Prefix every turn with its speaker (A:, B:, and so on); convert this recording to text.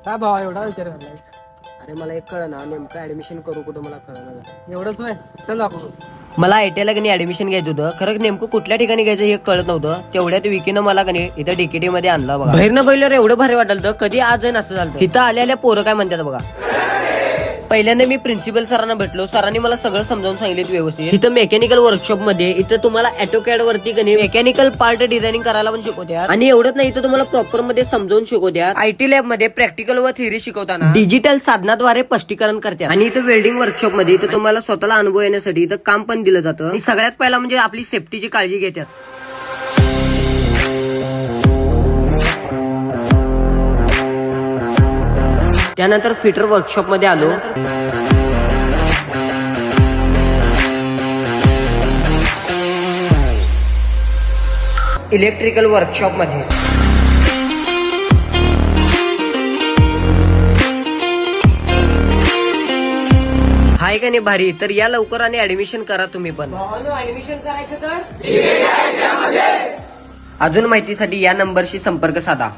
A: काय भावा एवढा विचार करलायस?
B: अरे मला एक कळ ना, नेमकं ऍडमिशन करू कुठं मला कळलं.
A: एवढंच वय, चल दाखवतो.
C: मला आयटीआयला कणी ऍडमिशन घ्यायचं होतं, खरं नेमकं कुठल्या ठिकाणी घ्यायचं हे कळत नव्हतं. तेवढ्यात विकीनं मला कणी इथं डीकेटी मध्ये आणला बघा. बाहेरनं पहिल्यावर एवढं भारी वाटलं, कधी आज जाईन असं झालं. इथं आल्या पोरं काय म्हणतात बघा. पहिल्यांदा मी प्रिन्सिपल सरांना भेटलो. सरांनी मला सगळं समजावून सांगितलं व्यवस्थित. इथं मेकॅनिकल वर्कशॉप मध्ये इथं तुम्हाला ऑटोकॅड वरती कधी मेकॅनिकल पार्ट डिझायनिंग करायला पण शिकवत्या. आणि एवढंच नाही, इथं तुम्हाला प्रॉपर मध्ये समजावून शिकवत्या. आयटी लॅब मध्ये प्रॅक्टिकल व थिअरी शिकवताना डिजिटल साधनाद्वारे स्पष्टीकरण करतात. आणि इथं वेल्डिंग वर्कशॉप मध्ये इथं तुम्हाला स्वतःला अनुभव येण्यासाठी इथं काम पण दिलं जातं. आणि सगळ्यात पहिला म्हणजे आपली सेफ्टीची काळजी घेतात. त्यानंतर फिटर वर्कशॉप मध्ये आलो. इलेक्ट्रिकल वर्कशॉप मध्ये हाय का नाही भारी. तर या लवकर आणि ऍडमिशन करा तुम्ही पण. ऍडमिशन करायचं तर अजून माहितीसाठी या नंबरशी संपर्क साधा.